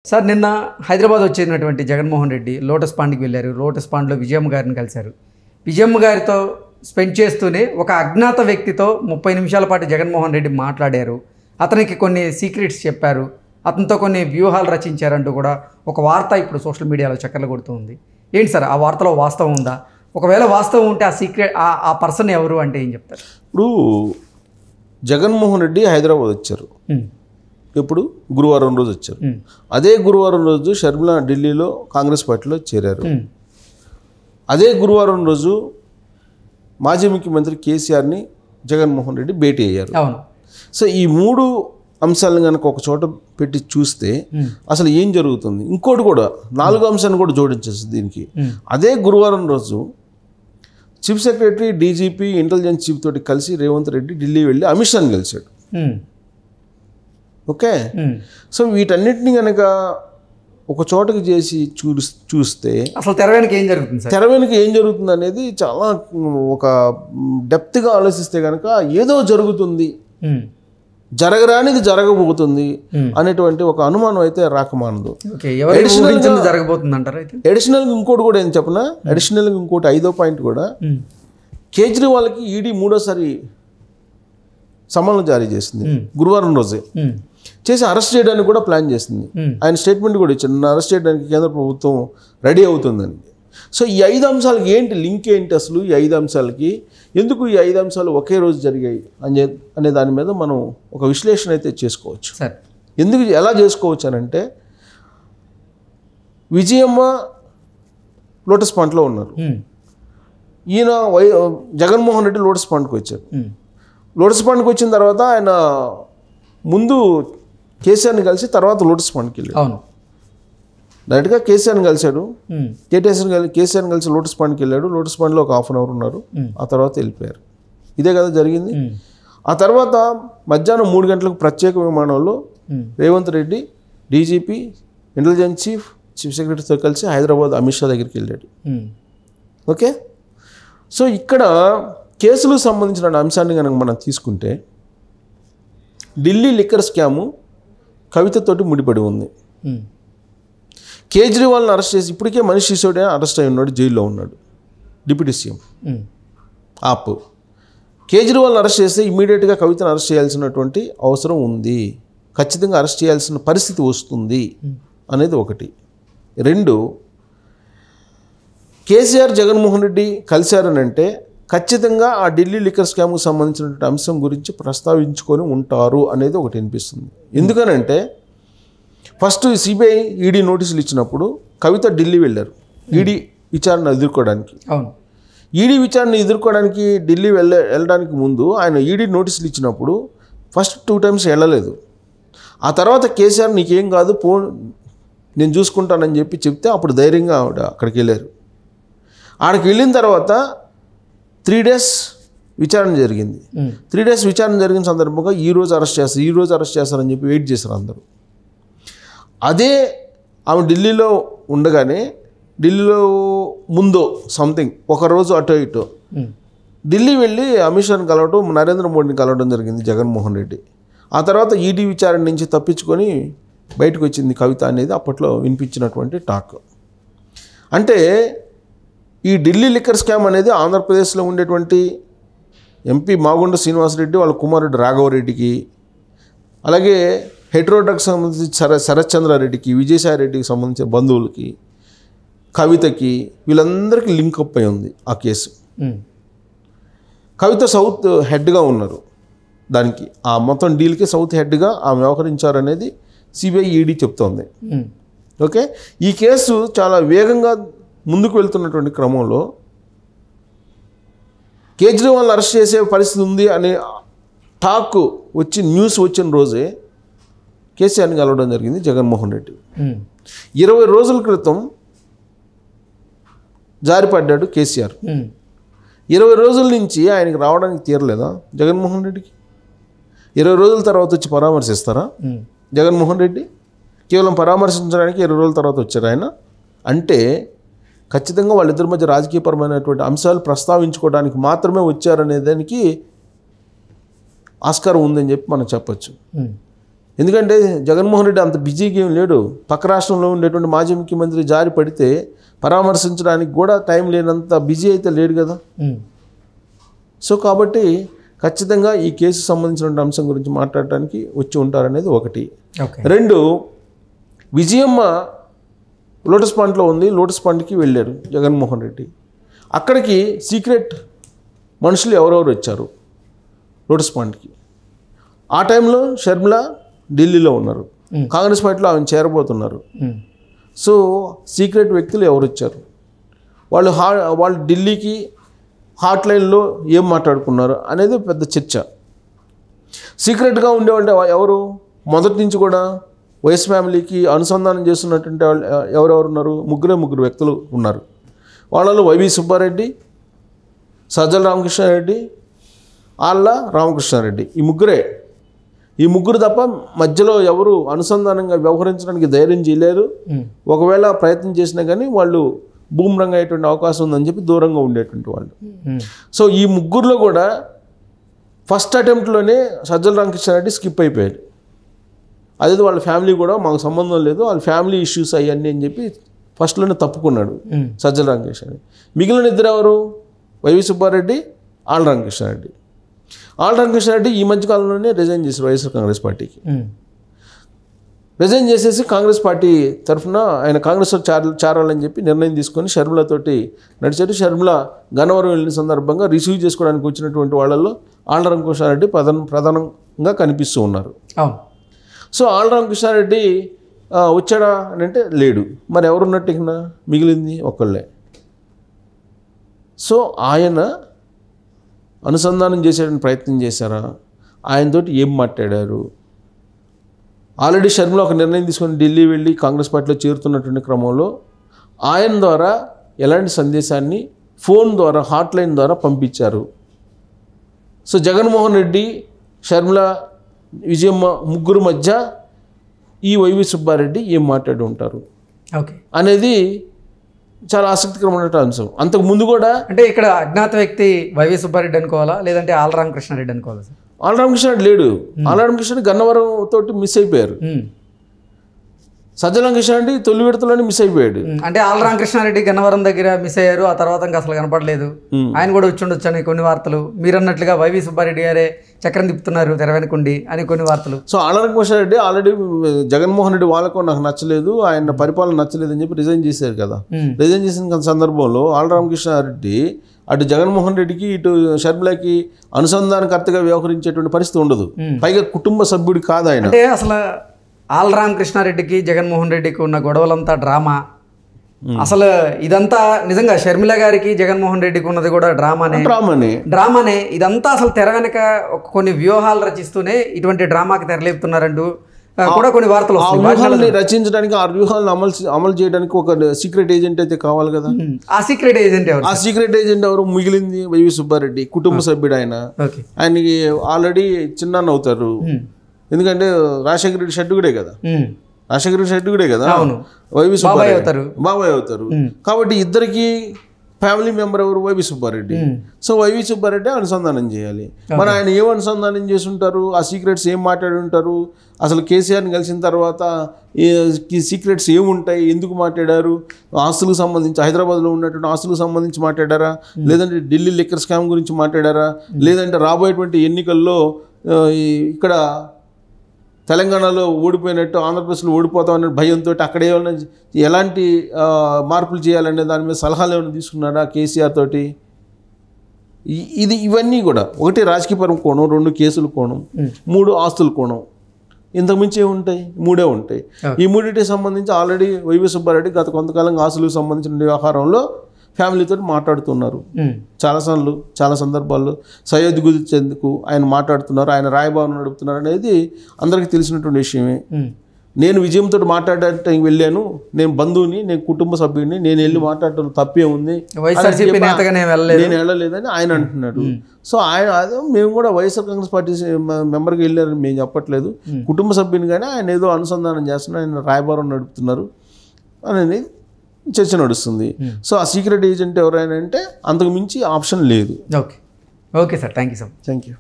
Sir నిన్న హైదరాబాద్ వచ్చినటువంటి Jaganmohan Reddy lotus పాండ్కి వెళ్ళారు. లోటస్ పాండ్లో విజయమ్మ గారిని కలిశారు. విజయమ్మ గారితో స్పెండ్ చేస్తూనే ఒక అజ్ఞాత వ్యక్తితో 30 నిమిషాల పాటు జగన్మోహన్ రెడ్డి మాట్లాడారు. అతనికి కొన్ని సీక్రెట్స్ చెప్పారు, అతనితో కొన్ని వ్యూహాలు రచించారంటూ కూడా ఒక వార్త ఇప్పుడు సోషల్ మీడియాలో చక్కర్లు కొడుతూ ఉంది. ఏంటి సార్ ఆ వార్తలో వాస్తవం ఉందా? ఒకవేళ వాస్తవం ఉంటే ఆ సీక్రెట్ ఆ పర్సన్ ఎవరు అంటే ఏం చెప్తారు? ఇప్పుడు జగన్మోహన్ రెడ్డి హైదరాబాద్ వచ్చారు. ఇప్పుడు గురువారం రోజు వచ్చారు. అదే గురువారం రోజు షర్మిల ఢిల్లీలో కాంగ్రెస్ పార్టీలో చేరారు. అదే గురువారం రోజు మాజీ ముఖ్యమంత్రి కేసీఆర్ని జగన్మోహన్ రెడ్డి భేటీ అయ్యారు. సో ఈ మూడు అంశాలను కనుక ఒక చోట పెట్టి చూస్తే అసలు ఏం జరుగుతుంది, ఇంకోటి కూడా 4వ అంశాన్ని కూడా జోడించేసి దీనికి. అదే గురువారం రోజు chief secretary, DGP, intelligence chief తోటి కలిసి రేవంత్ రెడ్డి ఢిల్లీ వెళ్ళి అమిత్ షాని కలిశాడు. ఓకే, సో వీటన్నిటిని కనుక ఒక చోటకి చేసి చూస్తే అసలు తెర వెనుక ఏం జరుగుతుంది, తెర వెనుక ఏం జరుగుతుంది అనేది చాలా ఒక డెప్త్గా ఆలోచిస్తే కనుక ఏదో జరుగుతుంది, జరగరానిది జరగబోతుంది అనేటువంటి ఒక అనుమానం అయితే రాకమానదు. అడిషనల్గా ఇంకోటి కూడా ఏం చెప్పనా, అడిషనల్గా ఇంకోటి 5వ పాయింట్ కూడా, కేజ్రీవాల్కి ఈడీ 3వసారి సమన్లు జారీ చేసింది గురువారం రోజే. చేసి అరెస్ట్ చేయడానికి కూడా ప్లాన్ చేసింది. ఆయన స్టేట్మెంట్ కూడా ఇచ్చారు, నన్ను అరెస్ట్ చేయడానికి కేంద్ర ప్రభుత్వం రెడీ అవుతుందని. సో ఈ 5 అంశాలకి ఏంటి లింక్, ఏంటి అసలు ఈ 5 అంశాలకి, ఎందుకు ఈ 5 అంశాలు ఒకే రోజు జరిగాయి అనే దాని మీద మనం ఒక విశ్లేషణ అయితే చేసుకోవచ్చు. ఎందుకు ఎలా చేసుకోవచ్చు అని అంటే, విజయమ్మ లోటస్ పాండ్లో ఉన్నారు, ఈయన జగన్మోహన్ రెడ్డి లోటస్ పాండ్కి వచ్చారు. లోటస్ పాండ్కి వచ్చిన తర్వాత ఆయన ముందు కేసీఆర్ని కలిసి తర్వాత లోటస్ పాండ్కి వెళ్ళాడు. డైరెక్ట్గా కేసీఆర్ని కలిశాడు. కేసీఆర్ని కలిసి లోటస్ పాండ్కి వెళ్ళాడు. లోటస్ పాండ్లో ఒక 1/2 అవర్ ఉన్నారు. ఆ తర్వాత వెళ్ళిపోయారు. ఇదే కదా జరిగింది. ఆ తర్వాత మధ్యాహ్నం 3 గంటలకు ప్రత్యేక విమానంలో Revanth Reddy, DGP, intelligence chief, chief సెక్రటరీతో కలిసి హైదరాబాద్ అమిత్ షా దగ్గరికి వెళ్ళాడు. ఓకే, సో ఇక్కడ కేసులకు సంబంధించిన అంశాన్ని కనుక మనం తీసుకుంటే, ఢిల్లీ లిక్కర్ స్కాము కవితతోటి ముడిపడి ఉంది. కేజ్రీవాల్ని అరెస్ట్ చేసి ఇప్పటికే మనీష్ సిసోడియా అరెస్ట్ అయి ఉన్నాడు, జైల్లో ఉన్నాడు, డిప్యూటీ సీఎం ఆప్. కేజ్రీవాల్ని అరెస్ట్ చేస్తే ఇమ్మీడియట్గా కవితను అరెస్ట్ చేయాల్సినటువంటి అవసరం ఉంది, ఖచ్చితంగా అరెస్ట్ చేయాల్సిన పరిస్థితి వస్తుంది అనేది ఒకటి. 2, కేసీఆర్ జగన్మోహన్ రెడ్డి కలిశారని అంటే ఖచ్చితంగా ఆ ఢిల్లీ లిక్కర్ స్కామ్కు సంబంధించినటువంటి అంశం గురించి ప్రస్తావించుకొని ఉంటారు అనేది ఒకటి అనిపిస్తుంది. ఎందుకనంటే ఫస్ట్ సిబిఐ ఈడీ నోటీసులు ఇచ్చినప్పుడు కవిత ఢిల్లీ వెళ్ళారు ఈడీ విచారణ ఎదుర్కోవడానికి. ఈడీ విచారణ ఎదుర్కోవడానికి ఢిల్లీ వెళ్ళడానికి ముందు ఆయన ఈడీ నోటీసులు ఇచ్చినప్పుడు ఫస్ట్ 2 times వెళ్ళలేదు. ఆ తర్వాత కేసీఆర్ నీకేం కాదు పో, నేను చూసుకుంటానని చెప్తే అప్పుడు ధైర్యంగా ఆవిడ అక్కడికి వెళ్ళారు. ఆడికి వెళ్ళిన తర్వాత 3 days విచారణ జరిగింది. 3 days విచారణ జరిగిన సందర్భంగా ఈరోజు అరెస్ట్ చేస్తారని చెప్పి వెయిట్ చేశారు అందరూ. అదే ఆమె ఢిల్లీలో ఉండగానే, ఢిల్లీలో ముందో సంథింగ్ ఒకరోజు అటో ఇటో ఢిల్లీ వెళ్ళి అమిత్ షాని కలవడం, నరేంద్ర మోడీని కలవడం జరిగింది జగన్మోహన్ రెడ్డి. ఆ తర్వాత ఈడీ విచారణ నుంచి తప్పించుకొని బయటకు వచ్చింది కవిత అనేది అప్పట్లో వినిపించినటువంటి టాక్. అంటే ఈ ఢిల్లీ లిక్కర్ స్కామ్ అనేది ఆంధ్రప్రదేశ్లో ఉండేటువంటి ఎంపీ మాగుంట శ్రీనివాసరెడ్డి వాళ్ళ కుమారుడు రాఘవరెడ్డికి, అలాగే హెట్రోడ్రగ్స్ సంబంధించి శరత్ చంద్రారెడ్డికి, విజయసాయిరెడ్డికి సంబంధించిన బంధువులకి, కవితకి, వీళ్ళందరికీ లింక్ అప్ అయి ఉంది ఆ కేసు. కవిత సౌత్ హెడ్గా ఉన్నారు దానికి, ఆ మొత్తం డీల్కి సౌత్ హెడ్గా ఆమె వ్యవహరించారనేది సిబిఐ ఈడీ చెప్తోంది. ఓకే, ఈ కేసు చాలా వేగంగా ముందుకు వెళ్తున్నటువంటి క్రమంలో కేజ్రీవాల్ని అరెస్ట్ చేసే పరిస్థితి ఉంది అనే టాక్ న్యూస్ వచ్చిన రోజే కేసీఆర్ని కలవడం జరిగింది జగన్మోహన్ రెడ్డి. 20 రోజుల క్రితం జారిపడ్డాడు కేసీఆర్. 20 రోజుల నుంచి ఆయనకి రావడానికి తీరలేదా జగన్మోహన్ రెడ్డికి? 20 రోజుల తర్వాత వచ్చి పరామర్శిస్తారా జగన్మోహన్ రెడ్డి? కేవలం పరామర్శించడానికి 20 రోజుల తర్వాత వచ్చారు ఆయన. అంటే ఖచ్చితంగా వాళ్ళిద్దరి మధ్య రాజకీయపరమైనటువంటి అంశాలు ప్రస్తావించుకోవడానికి మాత్రమే వచ్చారనే దానికి ఆస్కారం ఉందని చెప్పి మనం చెప్పచ్చు. ఎందుకంటే జగన్మోహన్ రెడ్డి అంత బిజీగా ఏం లేడు. పక్క రాష్ట్రంలో ఉండేటువంటి మాజీ ముఖ్యమంత్రి జారి పడితే పరామర్శించడానికి కూడా టైం లేనంత బిజీ అయితే లేడు కదా. సో కాబట్టి ఖచ్చితంగా ఈ కేసు సంబంధించిన అంశం గురించి మాట్లాడటానికి వచ్చి ఉంటారనేది ఒకటి. రెండు, విజయమ్మ లోటస్ పాండ్లో ఉంది. లోటస్ పాండ్కి వెళ్ళారు జగన్మోహన్ రెడ్డి. అక్కడికి సీక్రెట్ మనుషులు ఎవరెవరు వచ్చారు లోటస్ పాండ్కి. ఆ టైంలో షర్మిల ఢిల్లీలో ఉన్నారు, కాంగ్రెస్ పార్టీలో ఆమె చేరబోతున్నారు. సో సీక్రెట్ వ్యక్తులు ఎవరు వచ్చారు, వాళ్ళు ఢిల్లీకి హాట్ లైన్లో ఏం మాట్లాడుకున్నారు అనేది పెద్ద చర్చ. సీక్రెట్గా ఉండేవాళ్ళు ఎవరు, మొదటి నుంచి కూడా వైఎస్ ఫ్యామిలీకి అనుసంధానం చేస్తున్నటువంటి వాళ్ళు ఎవరెవరు ఉన్నారు, ముగ్గురు వ్యక్తులు ఉన్నారు. వాళ్ళలో వైవి సుబ్బారెడ్డి, సజ్జల రామకృష్ణారెడ్డి, ఆళ్ళ రామకృష్ణారెడ్డి. ఈ ముగ్గురు తప్ప మధ్యలో ఎవరు అనుసంధానంగా వ్యవహరించడానికి ధైర్యం చేయలేరు. ఒకవేళ ప్రయత్నం చేసినా కానీ వాళ్ళు బూమ్రంగ్ అయ్యేటువంటి అవకాశం ఉందని చెప్పి దూరంగా ఉండేటువంటి వాళ్ళు. సో ఈ ముగ్గురులో కూడా ఫస్ట్ అటెంప్ట్లోనే సజ్జల రామకృష్ణారెడ్డి స్కిప్ అయిపోయాడు. అదే వాళ్ళ ఫ్యామిలీ కూడా మాకు సంబంధం లేదు, వాళ్ళ ఫ్యామిలీ ఇష్యూస్ అవన్నీ అని చెప్పి ఫస్ట్లోనే తప్పుకున్నాడు సజ్జల రామకృష్ణారెడ్డి. మిగిలిన ఇద్దరు ఎవరు, వైవి సుబ్బారెడ్డి, ఆళ్ళ రామకృష్ణారెడ్డి. ఆళ్ళ రామకృష్ణారెడ్డి ఈ మధ్యకాలంలోనే రిజైన్ చేశారు వైఎస్ఆర్ కాంగ్రెస్ పార్టీకి. రిజైన్ చేసేసి కాంగ్రెస్ పార్టీ తరఫున ఆయన కాంగ్రెస్లో చేరాలని చెప్పి నిర్ణయం తీసుకొని షర్మిలతోటి నడిచారు. షర్మిల గన్నవరం వెళ్ళిన సందర్భంగా రిసీవ్ చేసుకోవడానికి వచ్చినటువంటి వాళ్ళల్లో ఆళ్ళ రామకృష్ణారెడ్డి ప్రధానంగా కనిపిస్తూ ఉన్నారు. సో ఆళ్ళ రామకృష్ణారెడ్డి వచ్చాడా అని అంటే లేడు. మరి ఎవరున్నట్టు ఇక మిగిలింది ఒక్కళ్ళే. సో ఆయన అనుసంధానం చేసేటువంటి ప్రయత్నం చేశారా, ఆయనతోటి ఏం మాట్లాడారు. ఆల్రెడీ షర్మిల ఒక నిర్ణయం తీసుకొని ఢిల్లీ వెళ్ళి కాంగ్రెస్ పార్టీలో చేరుతున్నటువంటి క్రమంలో ఆయన ద్వారా ఎలాంటి సందేశాన్ని ఫోన్ ద్వారా హాట్ లైన్ ద్వారా పంపించారు. సో జగన్మోహన్ రెడ్డి, షర్మిల, విజయమ్మ ముగ్గురు మధ్య ఈ వైవి సుబ్బారెడ్డి ఏం మాట్లాడి ఉంటారు అనేది చాలా ఆసక్తికరమైన అంశం. అంతకు ముందు కూడా అంటే ఇక్కడ అజ్ఞాత వ్యక్తి వైవి సుబ్బారెడ్డి అనుకోవాలా లేదంటే ఆళ్ళ రామకృష్ణారెడ్డి అనుకోవాలా సార్? ఆళ్ళ రామకృష్ణారెడ్డి లేడు. ఆళ్ళ రామకృష్ణారెడ్డి గన్నవరం తోటి మిస్ అయిపోయారు. సజ్జల రామకృష్ణారెడ్డి తొలి విడతలోనే మిస్ అయిపోయాడు. అంటే ఆళ్ళ రామకృష్ణారెడ్డి గన్నవరం దగ్గర మిస్ అయ్యారు, ఆ తర్వాత ఇంకా అసలు కనపడలేదు. ఆయన కూడా వచ్చి ఉండొచ్చు అని కొన్ని వార్తలు, మీరు అన్నట్లుగా వైవి సుబ్బారెడ్డి గారే చక్రం తిప్పుతున్నారు తెర వెనుకుండి అని కొన్ని వార్తలు. సో ఆళ్ళ రామకృష్ణారెడ్డి ఆల్రెడీ జగన్మోహన్ రెడ్డి వాళ్ళకు నాకు నచ్చలేదు, ఆయన పరిపాలన నచ్చలేదు అని చెప్పి రిజైన్ చేశారు కదా. రిజైన్ చేసిన సందర్భంలో ఆళ్ళ రామకృష్ణారెడ్డి అటు జగన్మోహన్ రెడ్డికి ఇటు షర్మిలకి అనుసంధానకర్తగా వ్యవహరించేటువంటి పరిస్థితి ఉండదు. పైగా కుటుంబ సభ్యుడు కాదు ఆయన. అంటే అసలు ఆళ్ళ రామకృష్ణారెడ్డికి జగన్మోహన్ రెడ్డికి ఉన్న గొడవలంతా డ్రామా. అసలు ఇదంతా నిజంగా షర్మిల గారికి జగన్మోహన్ రెడ్డికి ఉన్నది కూడా డ్రామానే. ఇదంతా అసలు తెర వెనక కొన్ని వ్యూహాలు రచిస్తూనే ఇటువంటి డ్రామాకి తెరలేపుతున్నారంటూ కూడా కొన్ని వార్తలు వస్తాయి. రచించడానికి ఆ వ్యూహాలను అమలు చేయడానికి ఒక సీక్రెట్ ఏజెంట్ అయితే కావాలి కదా. ఆ సీక్రెట్ ఏజెంట్ ఎవరు? మిగిలింది వైవి సుబ్బారెడ్డి, కుటుంబ సభ్యుడు ఆయన. ఆయనకి ఆల్రెడీ చిన్నాన్న అవుతారు. ఎందుకంటే రాజశేఖర రెడ్డి షెడ్డుగుడే కదా, వైవి సుబ్బారెడ్డి బాబాయ్ అవుతారు. కాబట్టి ఇద్దరికి ఫ్యామిలీ మెంబర్ ఎవరు? వైవి సుబ్బారెడ్డి. సో వైవి సుబ్బారెడ్డి అనుసంధానం చేయాలి. మరి ఆయన ఏం అనుసంధానం చేసి ఉంటారు, ఆ సీక్రెట్స్ ఏం మాట్లాడి ఉంటారు, అసలు కేసీఆర్ని కలిసిన తర్వాత ఈ సీక్రెట్స్ ఏముంటాయి, ఎందుకు మాట్లాడారు, ఆస్తులకు సంబంధించి హైదరాబాద్లో ఉన్నటువంటి ఆస్తులకు సంబంధించి మాట్లాడారా, లేదంటే ఢిల్లీ లిక్కర్ స్కామ్ గురించి మాట్లాడారా, లేదంటే రాబోయేటువంటి ఎన్నికల్లో ఇక్కడ తెలంగాణలో ఓడిపోయినట్టు ఆంధ్రప్రదేశ్లో ఓడిపోతామనే భయంతో అక్కడ ఏమైనా ఎలాంటి మార్పులు చేయాలనే దాని మీద సలహాలు ఏమైనా తీసుకున్నారా కేసీఆర్ తోటి. ఇవన్నీ కూడా ఒకటి రాజకీయపరం కోణం, రెండు కేసుల కోణం, మూడు ఆస్తుల కోణం. ఇంతకుమించి ఏముంటాయి? మూడే ఉంటాయి. ఈ మూడింటికి సంబంధించి ఆల్రెడీ వైవి సుబ్బారెడ్డి గత కొంతకాలంగా ఆస్తులకు సంబంధించిన వ్యవహారంలో ఫ్యామిలీతో మాట్లాడుతున్నారు. చాలా సందర్భాల్లో సయ్యద్ గురించేందుకు ఆయన మాట్లాడుతున్నారు, ఆయన రాయబారం నడుపుతున్నారు అనేది అందరికీ తెలిసినటువంటి విషయమే. నేను విజయంతో మాట్లాడటానికి వెళ్ళాను, నేను బంధువుని, నేను కుటుంబ సభ్యుడిని, నేను వెళ్ళి మాట్లాడటం తప్పే ఉంది, నేను వెళ్ళలేదని ఆయన అంటున్నాడు. సో ఆయన అదే మేము కూడా వైఎస్ఆర్ కాంగ్రెస్ పార్టీ మెంబర్గా వెళ్ళారని మేము చెప్పట్లేదు, కుటుంబ సభ్యుని కానీ ఆయన ఏదో అనుసంధానం చేస్తున్నారు, ఆయన రాయబారం నడుపుతున్నారు అనేది చర్చ నడుస్తుంది. సో ఆ సీక్రెట్ ఏజెంట్ ఎవరైనా అంటే అంతకు మించి ఆప్షన్ లేదు. Okay sir, thank you.